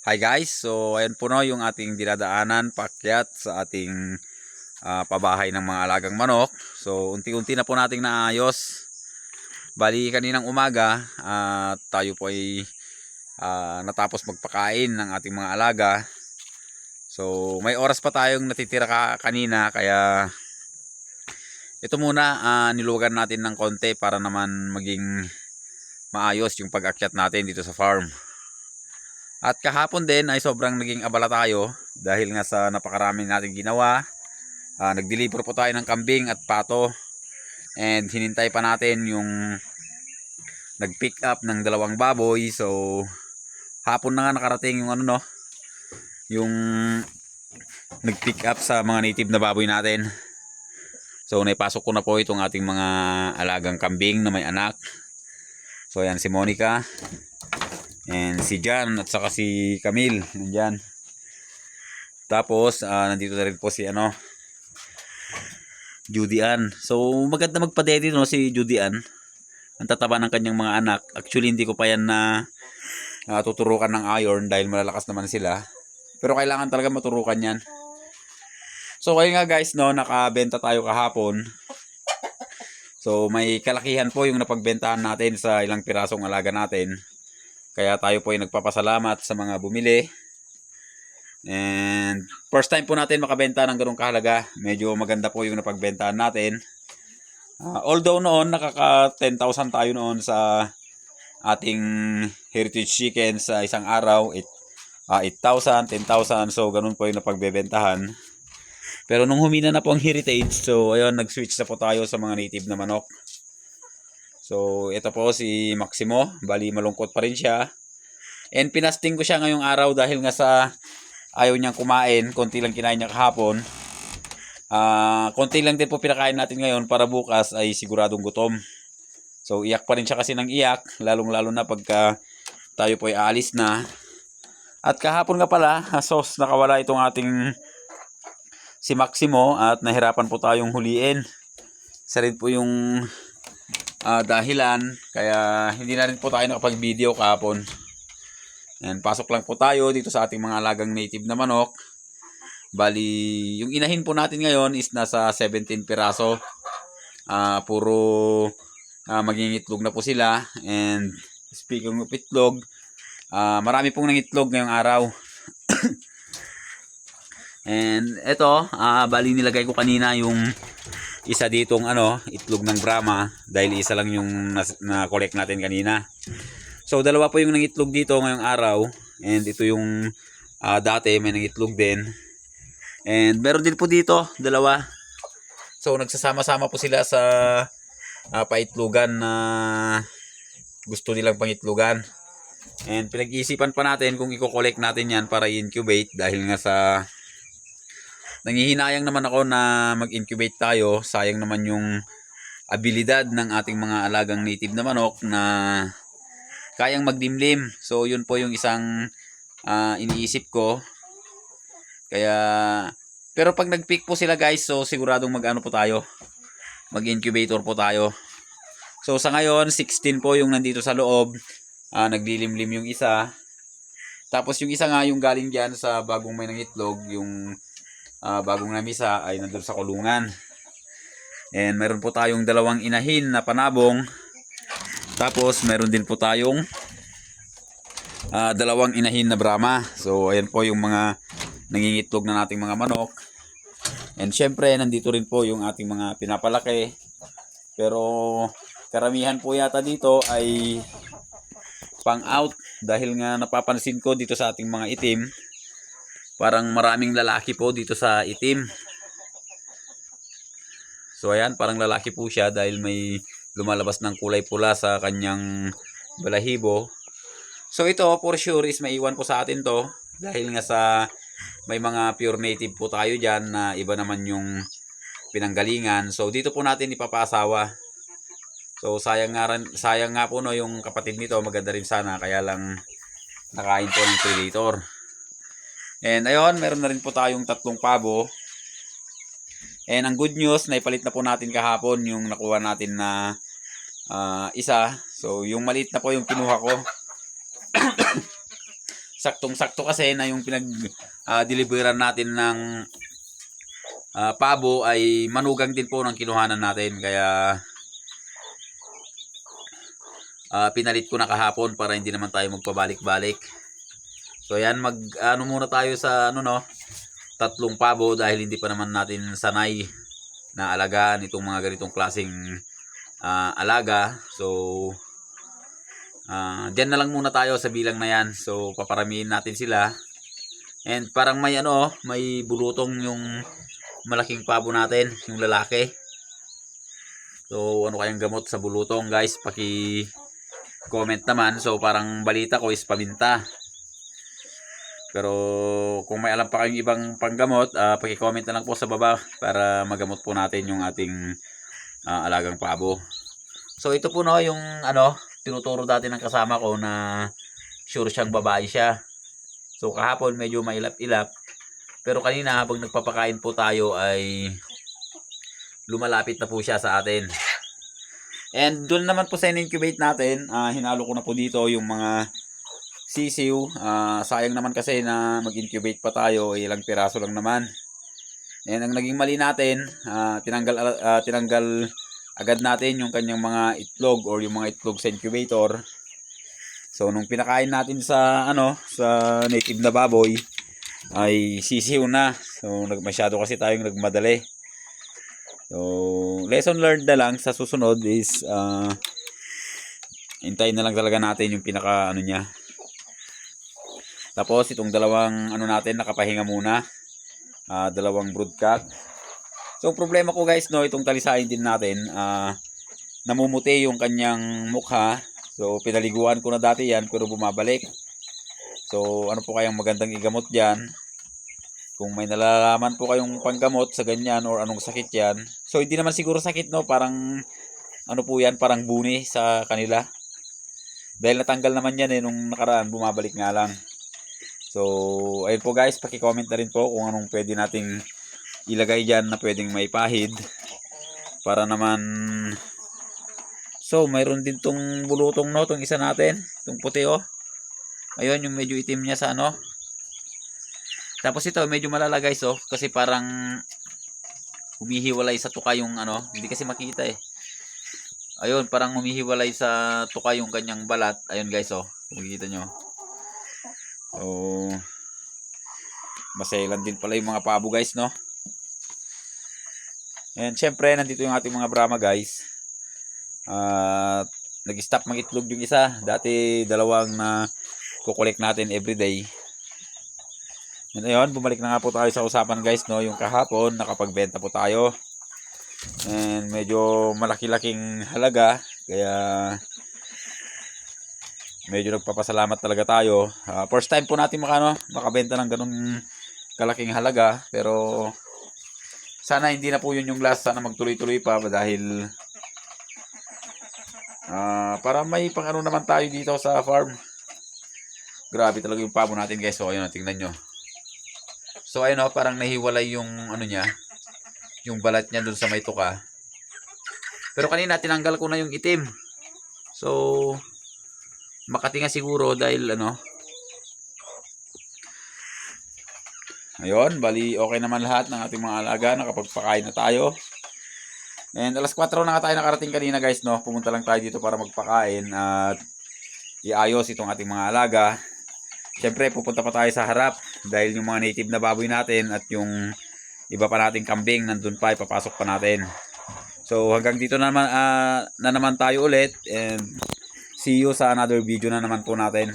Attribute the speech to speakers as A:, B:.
A: Hi guys, so ayun po no yung ating dinadaanan paakyat sa ating pabahay ng mga alagang manok. So unti-unti na po nating naayos. Bali kaninang umaga tayo po ay natapos magpakain ng ating mga alaga. So may oras pa tayong natitira kanina kaya ito muna niluwagan natin ng konti para naman maging maayos yung pag-akyat natin dito sa farm. At kahapon din ay sobrang naging abala tayo dahil nga sa napakarami nating ginawa. Nag-deliver po tayo ng kambing at pato. And hinintay pa natin yung nag-pick up ng dalawang baboy. So hapon na nga nakarating yung yung nag-pick up sa mga native na baboy natin. So naipasok ko na po itong ating mga alagang kambing na may anak. So ayan si Monica. And si Jan at saka si Camille nandyan. Tapos nandito na rin po si Judy Ann. So maganda magpa-daddy no si Judy Ann. Ang tataba ng kanyang mga anak. Actually hindi ko pa yan na tuturukan ng iron dahil malalakas naman sila. Pero kailangan talaga maturukan yan. So kaya nga guys no, nakabenta tayo kahapon. So may kalakihan po yung napagbentahan natin sa ilang pirasong alaga natin. Kaya tayo po ay nagpapasalamat sa mga bumili. And first time po natin makabenta ng ganung kahalaga. Medyo maganda po yung napagbentahan natin. Although noon nakaka 10,000 tayo noon sa ating heritage chicken sa isang araw. 8,000, 10,000. So ganun po yung napagbebentahan. Pero nung humina na po ang heritage, so ayun, nag-switch na po tayo sa mga native na manok. So, ito po si Maximo. Bali, malungkot pa rin siya. And pinasting ko siya ngayong araw dahil nga sa ayaw niyang kumain. Konti lang kinain niya kahapon. Konti lang din po pinakain natin ngayon para bukas ay siguradong gutom. So, iyak pa rin siya kasi ng iyak. Lalong-lalo na pagka tayo po ay aalis na. At kahapon nga pala, nakawala itong ating si Maximo at nahirapan po tayong huliin. Isa rin po yung dahilan kaya hindi na rin po tayo nakapag-video kahapon. And pasok lang po tayo dito sa ating mga alagang native na manok. Bali, yung inahin po natin ngayon is nasa 17 piraso. Puro mangingitlog na po sila. And speaking of itlog, marami pong nangitlog ngayong araw. And eto, bali nilagay ko kanina yung isa ditong itlog ng Brahma dahil isa lang yung na-collect natin kanina. So dalawa po yung nangitlog dito ngayong araw, and ito yung dati may nangitlog din. And meron din po dito dalawa. So nagsasama-sama po sila sa paitlogan na gusto nilang pangitlogan. And pinag-iisipan pa natin kung i-collect natin yan para i-incubate dahil nga sa nanghihinayang naman ako na mag-incubate tayo. Sayang naman yung abilidad ng ating mga alagang native na manok na kayang magdimlim. So yun po yung isang iniisip ko. Kaya pero pag nag-pick po sila guys, so siguradong po tayo. Mag-incubator po tayo. So sa ngayon 16 po yung nandito sa loob. Naglilimlim yung isa. Tapos yung isa nga yung galing diyan sa bagong may nangitlog, yung bagong namisa ay nandun sa kulungan. And meron po tayong dalawang inahin na panabong. Tapos meron din po tayong dalawang inahin na Brahma. So ayan po yung mga nangingitlog na nating mga manok. And syempre nandito rin po yung ating mga pinapalaki. Pero karamihan po yata dito ay pang out dahil nga napapansin ko dito sa ating mga itim. Parang maraming lalaki po dito sa itim. So ayan, parang lalaki po siya dahil may lumalabas ng kulay pula sa kanyang balahibo. So ito for sure is maiwan po sa atin to dahil nga sa may mga pure native po tayo dyan na iba naman yung pinanggalingan. So dito po natin ipapasawa. So sayang nga po no yung kapatid nito, maganda rin sana kaya lang nakain po ng predator. And ayun, meron na rin po tayong 3 pabo. And ang good news, naipalit na po natin kahapon yung nakuha natin na isa. So yung maliit na po yung kinuha ko. saktong-sakto kasi na yung deliveran natin ng pabo ay manugang din po ng kinuhanan natin. Kaya pinalit ko na kahapon para hindi naman tayo magpabalik-balik. So yan, ano muna tayo sa 3 pabo dahil hindi pa naman natin sanay na alagaan itong mga ganitong klaseng alaga. So diyan na lang muna tayo sa bilang na yan. So paparamihin natin sila. And parang may bulutong yung malaking pabo natin, yung lalaki. So ano kayang gamot sa bulutong, guys? Paki-comment naman. So parang balita ko is paminta. Pero kung may alam pa kayong ibang panggamot, paki-comment na lang po sa baba para magamot po natin yung ating alagang pabo. So ito po yung tinuturo dati ng kasama ko na sure siyang babae siya. So kahapon medyo mailap-ilap. Pero kanina habang nagpapakain po tayo ay lumalapit na po siya sa atin. And doon naman po sa in-incubate natin, hinalo ko na po dito yung mga sisiw. Sayang naman kasi na mag-incubate pa tayo, ilang piraso lang naman. And ang naging mali natin, tinanggal agad natin yung kanyang mga itlog or yung mga itlog sa incubator. So nung pinakain natin sa sa native na baboy ay sisiw na. So masyado kasi tayong nagmadali. So lesson learned na lang sa susunod is hintayin na lang talaga natin yung pinaka niya. Tapos itong dalawang natin nakapahinga muna. Dalawang broodcock. So problema ko guys itong talisain din natin, namumuti yung kanyang mukha. So pinaliguan ko na dati yan pero bumabalik. So ano po kayang magandang igamot diyan? Kung may nalalaman po kayong panggamot sa ganyan or anong sakit yan. So hindi naman siguro sakit parang po yan, parang buni sa kanila. Dahil natanggal naman yan nung nakaraan, bumabalik nga lang. So, ayun po guys, paki-comment na rin po kung anong pwede nating ilagay dyan na pwedeng maipahid. Para naman, so, mayroon din tong bulutong tong isa natin, tong puti Ayun, yung medyo itim niya sa Tapos ito, medyo malala guys kasi parang humihiwalay sa tuka yung hindi kasi makita Ayun, parang humihiwalay sa tuka yung kanyang balat. Ayun guys makikita nyo. So, maselan din pala yung mga pabo guys And syempre nandito yung ating mga Brahma guys. Nag-stop mag-itlog yung isa. Dati dalawang na kukulik natin everyday. And ayun, bumalik na nga po tayo sa usapan guys yung kahapon nakapagbenta po tayo. And medyo malaki-laking halaga. Kaya medyo nagpapasalamat talaga tayo. First time po natin makabenta ng ganun kalaking halaga. Pero sana hindi na po yun yung last. Sana magtuloy-tuloy pa dahil para may pang naman tayo dito sa farm. Grabe talaga yung pabo natin guys. So ayun, tingnan nyo. So ayun parang nahiwalay yung niya. Yung balat niya dun sa may tuka. Pero kanina tinanggal ko na yung itim. So Makati nga siguro dahil ayun, bali okay naman lahat ng ating mga alaga. Nakapagpakain na tayo. And alas 4 na nga tayo nakarating kanina guys Pumunta lang tayo dito para magpakain at iayos itong ating mga alaga. Siyempre pupunta pa tayo sa harap dahil yung mga native na baboy natin at yung iba pa nating kambing nandun pa, ipapasok pa natin. So hanggang dito na naman tayo ulit and see you sa another video na naman po natin.